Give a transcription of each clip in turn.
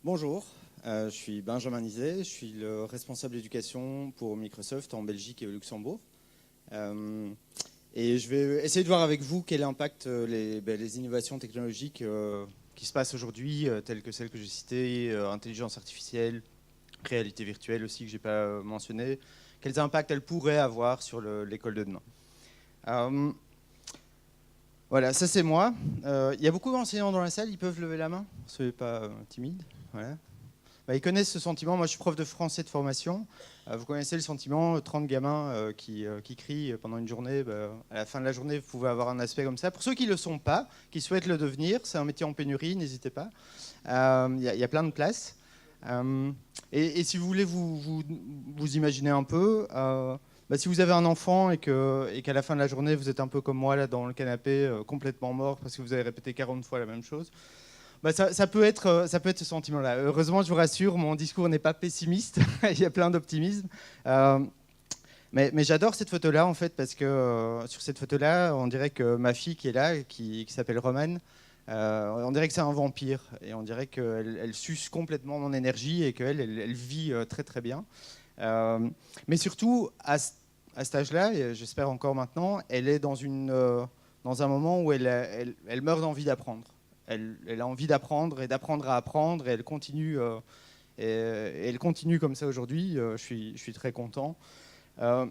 Bonjour, je suis Benjamin Nizet, je suis le responsable éducation pour Microsoft en Belgique et au Luxembourg. Et je vais essayer de voir avec vous quel impact les innovations technologiques qui se passent aujourd'hui, telles que celles que j'ai citées, intelligence artificielle, réalité virtuelle aussi que je n'ai pas mentionné, quels impacts elles pourraient avoir sur l'école de demain. Voilà, ça c'est moi. Il y a beaucoup d'enseignants dans la salle, ils peuvent lever la main, soyez pas timides. Voilà. Ils connaissent ce sentiment. Moi, je suis prof de français de formation. Vous connaissez le sentiment, 30 gamins qui crient pendant une journée. À la fin de la journée, vous pouvez avoir un aspect comme ça. Pour ceux qui ne le sont pas, qui souhaitent le devenir, c'est un métier en pénurie, n'hésitez pas. Il y a plein de places. Et si vous voulez vous imaginer un peu, si vous avez un enfant et qu'à la fin de la journée, vous êtes un peu comme moi, là, dans le canapé, complètement mort parce que vous avez répété 40 fois la même chose, ça peut être ce sentiment-là. Heureusement, je vous rassure, mon discours n'est pas pessimiste. Il y a plein d'optimisme. Mais j'adore cette photo-là, en fait, parce que sur cette photo-là, on dirait que ma fille qui est là, qui s'appelle Romane, on dirait que c'est un vampire. Et on dirait qu'elle suce complètement mon énergie et qu'elle vit très, très bien. Mais surtout, à cet âge-là, et j'espère encore maintenant, elle est dans un moment où elle meurt d'envie d'apprendre. Elle a envie d'apprendre et d'apprendre à apprendre et elle continue comme ça aujourd'hui. Je suis très content.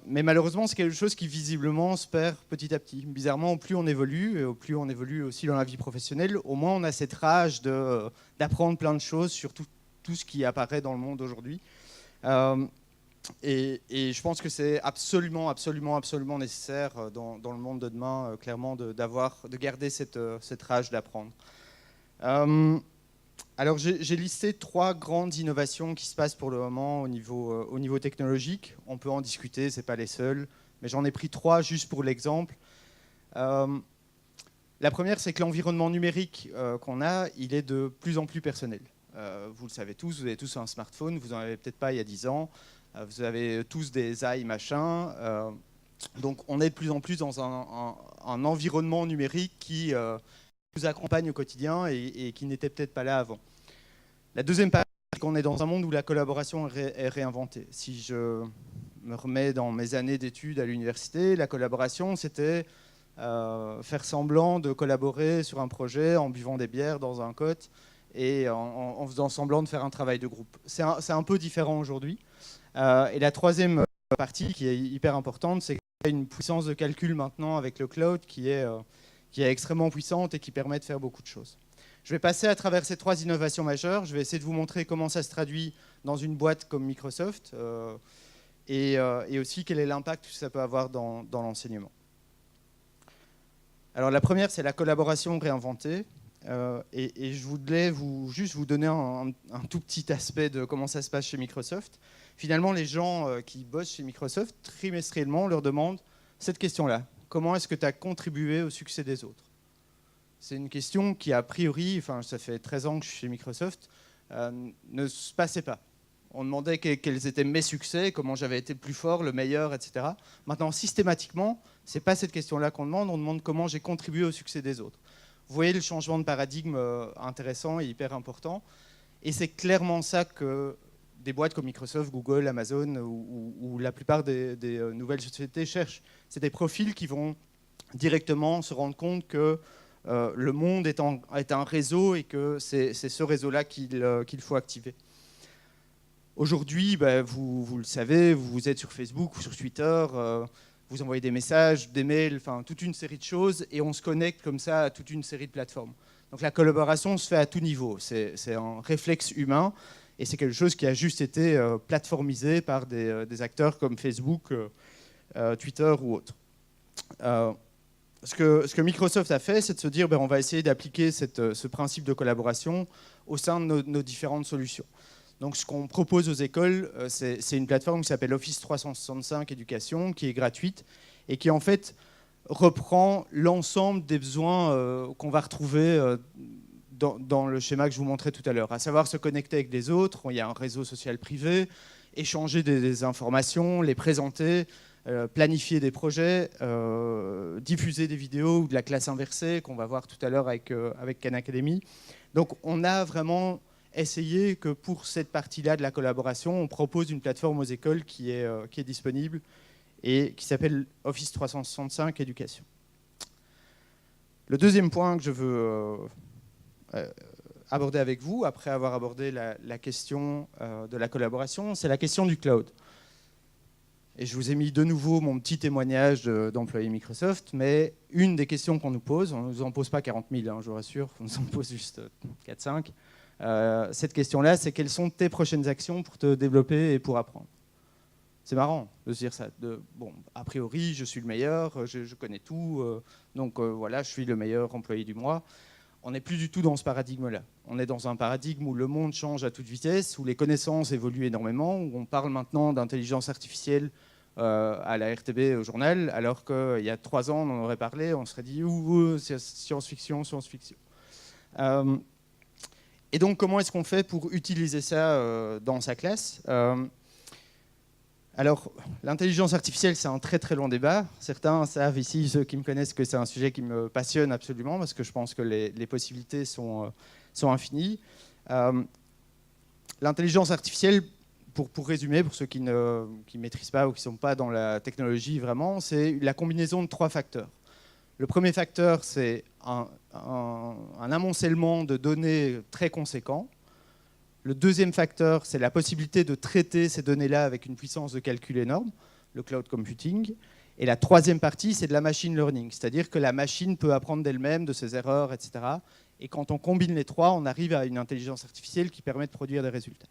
Mais malheureusement, c'est quelque chose qui visiblement se perd petit à petit. Bizarrement, au plus on évolue, et au plus on évolue aussi dans la vie professionnelle, au moins on a cette rage d'apprendre plein de choses sur tout ce qui apparaît dans le monde aujourd'hui. Et je pense que c'est absolument, absolument, absolument nécessaire dans le monde de demain, clairement, de garder cette rage d'apprendre. Alors j'ai listé 3 grandes innovations qui se passent pour le moment au niveau technologique. On peut en discuter, ce n'est pas les seuls, mais j'en ai pris 3 juste pour l'exemple. La première, c'est que l'environnement numérique qu'on a, il est de plus en plus personnel. Vous le savez tous, vous avez tous un smartphone, vous n'en avez peut-être pas il y a 10 ans, vous avez tous des machin. Donc on est de plus en plus dans un environnement numérique qui nous accompagne au quotidien et qui n'était peut-être pas là avant. La deuxième partie, c'est qu'on est dans un monde où la collaboration est réinventée. Si je me remets dans mes années d'études à l'université, la collaboration, c'était faire semblant de collaborer sur un projet en buvant des bières dans un cote et en faisant semblant de faire un travail de groupe. C'est un peu différent aujourd'hui. Et la troisième partie, qui est hyper importante, c'est qu'il y a une puissance de calcul maintenant avec le cloud qui est extrêmement puissante et qui permet de faire beaucoup de choses. Je vais passer à travers ces 3 innovations majeures. Je vais essayer de vous montrer comment ça se traduit dans une boîte comme Microsoft et aussi quel est l'impact que ça peut avoir dans l'enseignement. Alors la première, c'est la collaboration réinventée. Et je voulais juste vous donner un tout petit aspect de comment ça se passe chez Microsoft. Finalement, les gens qui bossent chez Microsoft, trimestriellement, leur demandent cette question-là. Comment est-ce que tu as contribué au succès des autres ? C'est une question qui, a priori, ça fait 13 ans que je suis chez Microsoft, ne se passait pas. On demandait quels étaient mes succès, comment j'avais été le plus fort, le meilleur, etc. Maintenant, systématiquement, ce n'est pas cette question-là qu'on demande, on demande comment j'ai contribué au succès des autres. Vous voyez le changement de paradigme intéressant et hyper important. Et c'est clairement ça que des boîtes comme Microsoft, Google, Amazon ou la plupart des nouvelles sociétés cherchent. C'est des profils qui vont directement se rendre compte que le monde est un réseau et que c'est ce réseau-là qu'il faut activer. Aujourd'hui, vous le savez, vous êtes sur Facebook ou sur Twitter, vous envoyez des messages, des mails, toute une série de choses, et on se connecte comme ça à toute une série de plateformes. Donc la collaboration se fait à tout niveau, c'est un réflexe humain, et c'est quelque chose qui a juste été plateformisé par des acteurs comme Facebook, Twitter ou autres. Ce que Microsoft a fait, c'est de se dire on va essayer d'appliquer ce principe de collaboration au sein de nos différentes solutions. Donc ce qu'on propose aux écoles, c'est une plateforme qui s'appelle Office 365 Éducation, qui est gratuite et qui en fait reprend l'ensemble des besoins qu'on va retrouver dans le schéma que je vous montrais tout à l'heure, à savoir se connecter avec les autres. Il y a un réseau social privé, échanger des informations, les présenter, planifier des projets, diffuser des vidéos ou de la classe inversée qu'on va voir tout à l'heure avec Khan Academy. Donc on a vraiment essayer que pour cette partie-là de la collaboration, on propose une plateforme aux écoles qui est disponible et qui s'appelle Office 365 Éducation. Le deuxième point que je veux aborder avec vous, après avoir abordé la question de la collaboration, c'est la question du cloud. Et je vous ai mis de nouveau mon petit témoignage d'employé Microsoft, mais une des questions qu'on nous pose, on ne nous en pose pas 40 000, hein, je vous rassure, on nous en pose juste 4-5. Cette question-là, c'est quelles sont tes prochaines actions pour te développer et pour apprendre? C'est marrant de se dire ça. Bon, a priori, je suis le meilleur, je connais tout, donc voilà, je suis le meilleur employé du mois. On n'est plus du tout dans ce paradigme-là. On est dans un paradigme où le monde change à toute vitesse, où les connaissances évoluent énormément, où on parle maintenant d'intelligence artificielle à la RTB au journal, alors qu'il y a 3 ans, on en aurait parlé, on serait dit c'est science-fiction, science-fiction. Et donc, comment est-ce qu'on fait pour utiliser ça dans sa classe? Alors, l'intelligence artificielle, c'est un très très long débat. Certains savent ici, ceux qui me connaissent, que c'est un sujet qui me passionne absolument, parce que je pense que les possibilités sont infinies. L'intelligence artificielle, pour résumer, pour ceux qui ne maîtrisent pas ou qui ne sont pas dans la technologie vraiment, c'est la combinaison de 3 facteurs. Le premier facteur, c'est un amoncellement de données très conséquent. Le deuxième facteur, c'est la possibilité de traiter ces données-là avec une puissance de calcul énorme, le cloud computing. Et la troisième partie, c'est de la machine learning, c'est-à-dire que la machine peut apprendre d'elle-même, de ses erreurs, etc. Et quand on combine les 3, on arrive à une intelligence artificielle qui permet de produire des résultats.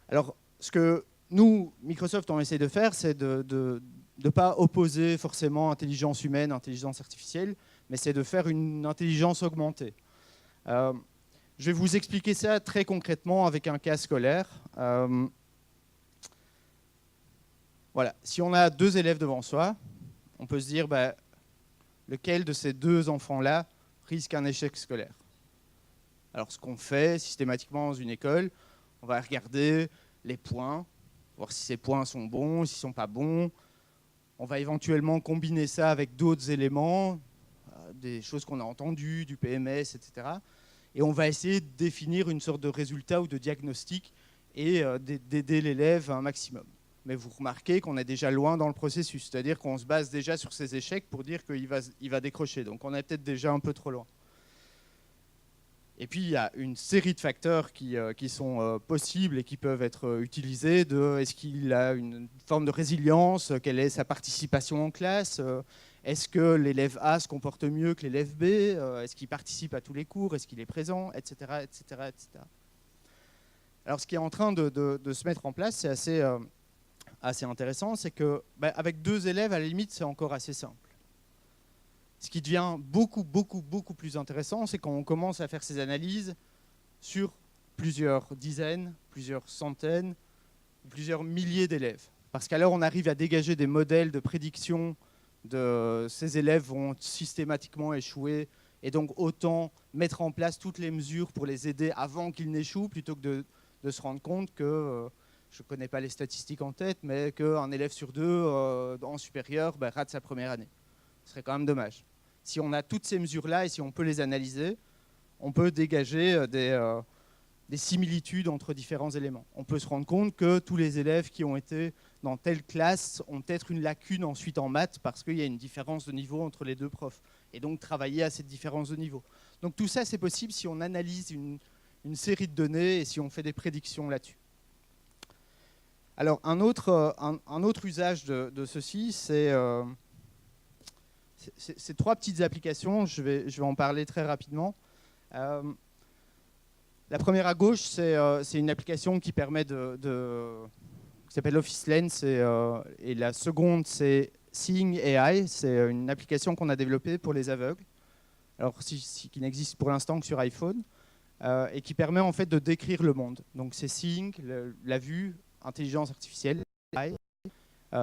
Alors, ce que nous, Microsoft, on essaie de faire, c'est de ne pas opposer forcément intelligence humaine, intelligence artificielle, mais c'est de faire une intelligence augmentée. Je vais vous expliquer ça très concrètement avec un cas scolaire. Voilà, si on a 2 élèves devant soi, on peut se dire lequel de ces 2 enfants-là risque un échec scolaire. Alors ce qu'on fait systématiquement dans une école, on va regarder les points, voir si ces points sont bons, s'ils ne sont pas bons. On va éventuellement combiner ça avec d'autres éléments, des choses qu'on a entendues, du PMS, etc. Et on va essayer de définir une sorte de résultat ou de diagnostic et d'aider l'élève un maximum. Mais vous remarquez qu'on est déjà loin dans le processus, c'est-à-dire qu'on se base déjà sur ses échecs pour dire qu'il va décrocher. Donc on est peut-être déjà un peu trop loin. Et puis il y a une série de facteurs qui sont possibles et qui peuvent être utilisés. Est-ce qu'il a une forme de résilience? Quelle est sa participation en classe? Est-ce que l'élève A se comporte mieux que l'élève B? Est-ce qu'il participe à tous les cours? Est-ce qu'il est présent? Etc., etc., etc. Alors ce qui est en train de se mettre en place, c'est assez intéressant, c'est qu'avec 2 élèves, à la limite, c'est encore assez simple. Ce qui devient beaucoup plus intéressant, c'est quand on commence à faire ces analyses sur plusieurs dizaines, plusieurs centaines, plusieurs milliers d'élèves. Parce qu'alors, on arrive à dégager des modèles de prédiction de ces élèves vont systématiquement échouer, et donc autant mettre en place toutes les mesures pour les aider avant qu'ils n'échouent, plutôt que de se rendre compte que, je ne connais pas les statistiques en tête, mais qu'un élève sur 2 en supérieur rate sa première année. Ce serait quand même dommage. Si on a toutes ces mesures-là et si on peut les analyser, on peut dégager des similitudes entre différents éléments. On peut se rendre compte que tous les élèves qui ont été dans telle classe ont peut-être une lacune ensuite en maths parce qu'il y a une différence de niveau entre les 2 profs. Et donc travailler à cette différence de niveau. Donc tout ça, c'est possible si on analyse une série de données et si on fait des prédictions là-dessus. Alors un autre usage de ceci, c'est ces 3 petites applications. Je vais en parler très rapidement. La première à gauche, c'est une application qui permet qui s'appelle Office Lens, et la seconde, c'est Seeing AI. C'est une application qu'on a développée pour les aveugles, alors qui n'existe pour l'instant que sur iPhone, et qui permet en fait de décrire le monde. Donc c'est Seeing, la vue, intelligence artificielle, AI,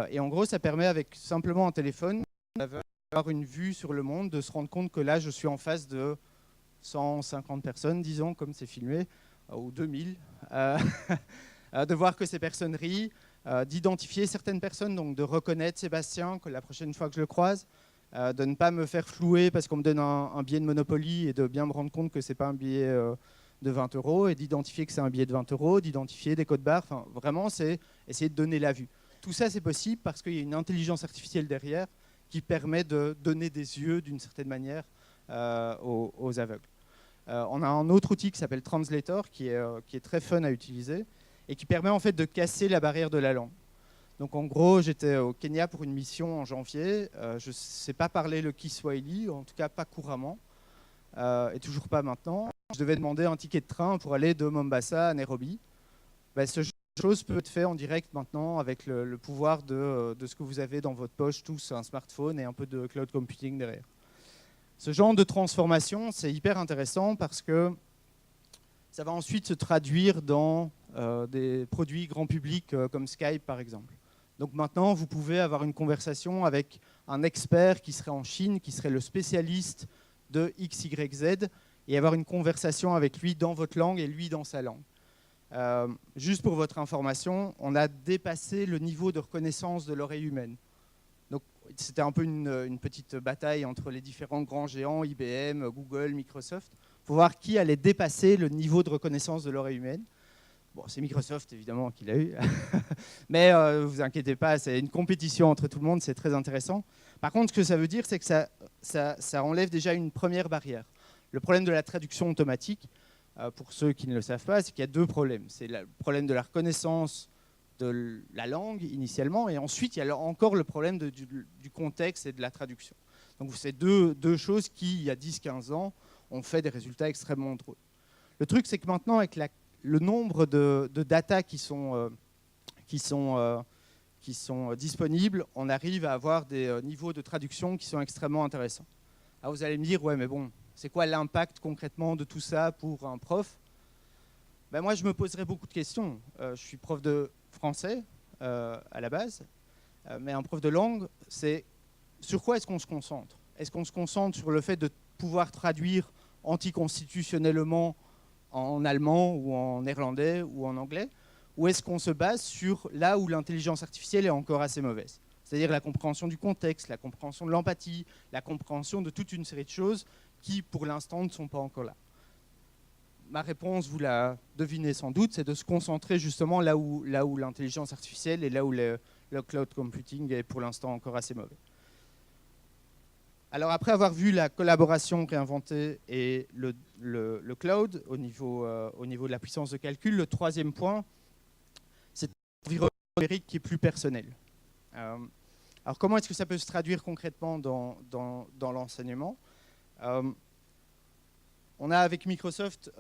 et en gros, ça permet avec simplement un téléphone d'avoir une vue sur le monde, de se rendre compte que là, je suis en face de 150 personnes, disons, comme c'est filmé, ou 2000, de voir que ces personnes rient, d'identifier certaines personnes, donc de reconnaître Sébastien que la prochaine fois que je le croise, de ne pas me faire flouer parce qu'on me donne un billet de Monopoly et de bien me rendre compte que ce n'est pas un billet de 20 € et d'identifier que c'est un billet de 20 €, d'identifier des codes barres. Enfin, vraiment, c'est essayer de donner la vue. Tout ça, c'est possible parce qu'il y a une intelligence artificielle derrière qui permet de donner des yeux d'une certaine manière aux aveugles. On a un autre outil qui s'appelle Translator qui est très fun à utiliser et qui permet en fait de casser la barrière de la langue. Donc en gros, j'étais au Kenya pour une mission en janvier. Je ne sais pas parler le Kiswahili, en tout cas pas couramment, et toujours pas maintenant. Je devais demander un ticket de train pour aller de Mombasa à Nairobi. Ce genre de choses peut être fait en direct maintenant avec le pouvoir de ce que vous avez dans votre poche, tous un smartphone et un peu de cloud computing derrière. Ce genre de transformation, c'est hyper intéressant parce que ça va ensuite se traduire dans des produits grand public comme Skype par exemple. Donc maintenant, vous pouvez avoir une conversation avec un expert qui serait en Chine, qui serait le spécialiste de X, Y, Z, et avoir une conversation avec lui dans votre langue et lui dans sa langue. Juste pour votre information, on a dépassé le niveau de reconnaissance de l'oreille humaine. Donc c'était un peu une petite bataille entre les différents grands géants, IBM, Google, Microsoft, pour voir qui allait dépasser le niveau de reconnaissance de l'oreille humaine. Bon, c'est Microsoft, évidemment, qui l'a eu. Mais ne vous inquiétez pas, c'est une compétition entre tout le monde, c'est très intéressant. Par contre, ce que ça veut dire, c'est que ça enlève déjà une première barrière. Le problème de la traduction automatique, pour ceux qui ne le savent pas, c'est qu'il y a deux problèmes. C'est le problème de la reconnaissance de la langue, initialement, et ensuite, il y a encore le problème du contexte et de la traduction. Donc, c'est deux choses qui, il y a 10-15 ans, ont fait des résultats extrêmement drôles. Le truc, c'est que maintenant, avec le nombre de data qui sont disponibles, on arrive à avoir des niveaux de traduction qui sont extrêmement intéressants. Alors vous allez me dire, ouais, mais bon, c'est quoi l'impact concrètement de tout ça pour un prof? Moi, je me poserais beaucoup de questions. Je suis prof de français à la base, mais un prof de langue, c'est sur quoi est-ce qu'on se concentre? Est-ce qu'on se concentre sur le fait de pouvoir traduire anticonstitutionnellement en allemand ou en néerlandais ou en anglais, ou est-ce qu'on se base sur là où l'intelligence artificielle est encore assez mauvaise? C'est-à-dire la compréhension du contexte, la compréhension de l'empathie, la compréhension de toute une série de choses qui, pour l'instant, ne sont pas encore là. Ma réponse, vous la devinez sans doute, c'est de se concentrer justement là où l'intelligence artificielle et là où le cloud computing est pour l'instant encore assez mauvais. Alors après avoir vu la collaboration réinventée et le cloud au niveau de la puissance de calcul, le troisième point, c'est l'environnement numérique qui est plus personnel. Alors comment est-ce que ça peut se traduire concrètement dans l'enseignement? On a avec Microsoft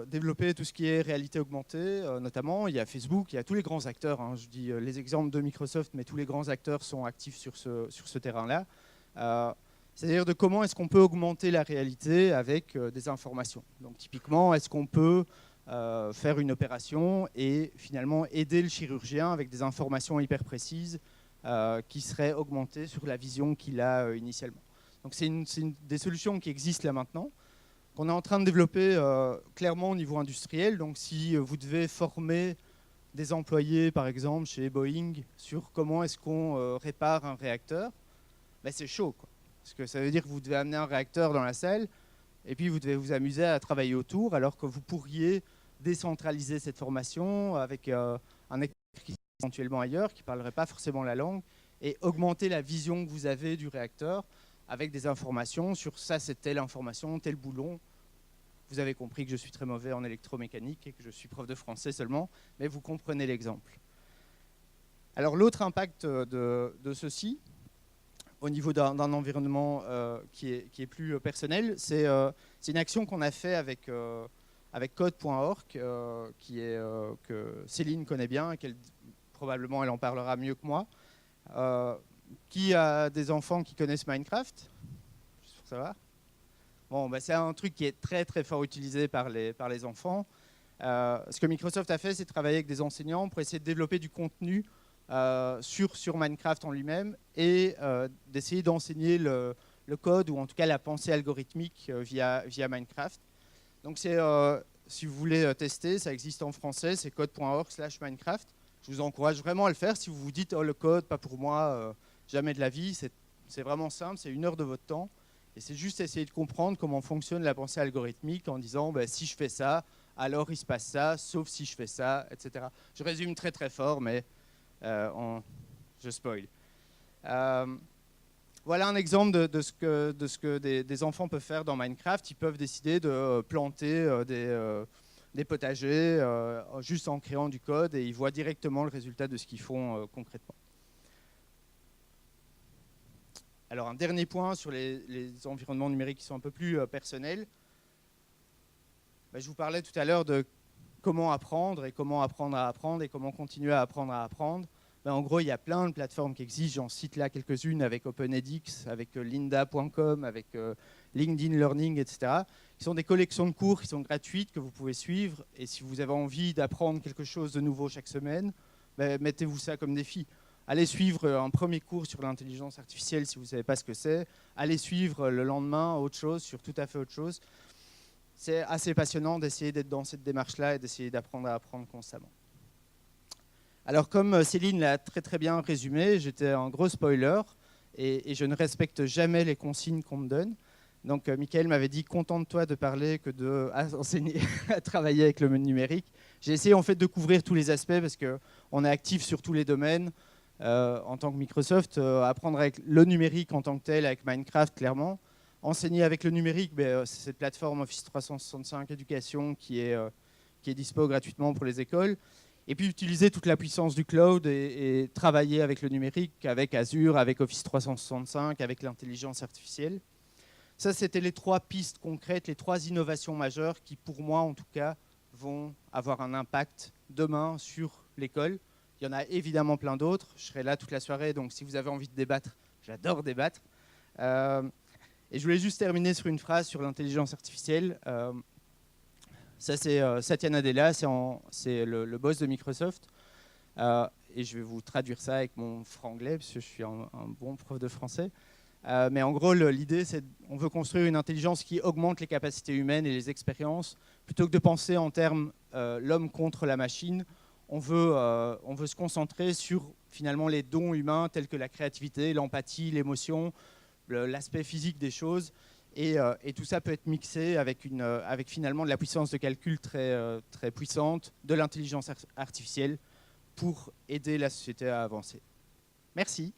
développé tout ce qui est réalité augmentée, notamment. Il y a Facebook, il y a tous les grands acteurs. Je dis les exemples de Microsoft, mais tous les grands acteurs sont actifs sur ce terrain-là. C'est-à-dire de comment est-ce qu'on peut augmenter la réalité avec des informations. Donc typiquement, est-ce qu'on peut faire une opération et finalement aider le chirurgien avec des informations hyper précises qui seraient augmentées sur la vision qu'il a initialement. Donc c'est des solutions qui existent là maintenant, qu'on est en train de développer clairement au niveau industriel. Donc si vous devez former des employés, par exemple, chez Boeing, sur comment est-ce qu'on répare un réacteur, c'est chaud, quoi. Parce que ça veut dire que vous devez amener un réacteur dans la salle et puis vous devez vous amuser à travailler autour, alors que vous pourriez décentraliser cette formation avec un expert qui est éventuellement ailleurs, qui ne parlerait pas forcément la langue, et augmenter la vision que vous avez du réacteur avec des informations sur ça, c'est telle information, tel boulon. Vous avez compris que je suis très mauvais en électromécanique et que je suis prof de français seulement, mais vous comprenez l'exemple. Alors l'autre impact de ceci, au niveau d'un environnement qui est plus personnel, c'est une action qu'on a fait avec code.org, que Céline connaît bien, et probablement elle en parlera mieux que moi. Qui a des enfants qui connaissent Minecraft? Juste pour savoir. Bon, c'est un truc qui est très très fort utilisé par les enfants. Ce que Microsoft a fait, c'est travailler avec des enseignants pour essayer de développer du contenu sur Minecraft en lui-même et d'essayer d'enseigner le code ou en tout cas la pensée algorithmique via Minecraft. Donc si vous voulez tester, ça existe en français, c'est code.org/Minecraft. Je vous encourage vraiment à le faire. Si vous vous dites « Oh, le code, pas pour moi, jamais de la vie », c'est vraiment simple, c'est 1 heure de votre temps. Et c'est juste essayer de comprendre comment fonctionne la pensée algorithmique en disant bah, si je fais ça, alors il se passe ça, sauf si je fais ça, etc. Je résume très très fort, mais je spoil. Voilà un exemple de ce que des enfants peuvent faire dans Minecraft. Ils peuvent décider de planter des potagers juste en créant du code et ils voient directement le résultat de ce qu'ils font concrètement. Alors un dernier point sur les environnements numériques qui sont un peu plus personnels. Je vous parlais tout à l'heure de comment apprendre et comment apprendre à apprendre et comment continuer à apprendre à apprendre. En gros, il y a plein de plateformes qui existent. J'en cite là quelques-unes avec OpenEdX, avec lynda.com, avec LinkedIn Learning, etc. Qui sont des collections de cours qui sont gratuites, que vous pouvez suivre. Et si vous avez envie d'apprendre quelque chose de nouveau chaque semaine, mettez-vous ça comme défi. Allez suivre un premier cours sur l'intelligence artificielle si vous ne savez pas ce que c'est. Allez suivre le lendemain autre chose, sur tout à fait autre chose. C'est assez passionnant d'essayer d'être dans cette démarche-là et d'essayer d'apprendre à apprendre constamment. Alors comme Céline l'a très très bien résumé, j'étais un gros spoiler et je ne respecte jamais les consignes qu'on me donne. Donc Michael m'avait dit contente-toi de parler que d'enseigner à travailler avec le numérique. J'ai essayé en fait de couvrir tous les aspects parce qu'on est actif sur tous les domaines. En tant que Microsoft, apprendre avec le numérique en tant que tel, avec Minecraft clairement. Enseigner avec le numérique, c'est cette plateforme Office 365 Éducation qui est dispo gratuitement pour les écoles. Et puis utiliser toute la puissance du cloud et travailler avec le numérique, avec Azure, avec Office 365, avec l'intelligence artificielle. Ça, c'était les 3 pistes concrètes, les 3 innovations majeures qui, pour moi en tout cas, vont avoir un impact demain sur l'école. Il y en a évidemment plein d'autres. Je serai là toute la soirée, donc si vous avez envie de débattre, j'adore débattre. Et je voulais juste terminer sur une phrase sur l'intelligence artificielle. Ça, c'est Satya Nadella, c'est le boss de Microsoft. Et je vais vous traduire ça avec mon franglais, parce que je suis un bon prof de français. Mais en gros, l'idée, c'est qu'on veut construire une intelligence qui augmente les capacités humaines et les expériences. Plutôt que de penser en termes l'homme contre la machine, on veut se concentrer sur finalement les dons humains tels que la créativité, l'empathie, l'émotion, l'aspect physique des choses. Et tout ça peut être mixé avec finalement de la puissance de calcul très, très puissante, de l'intelligence artificielle pour aider la société à avancer. Merci.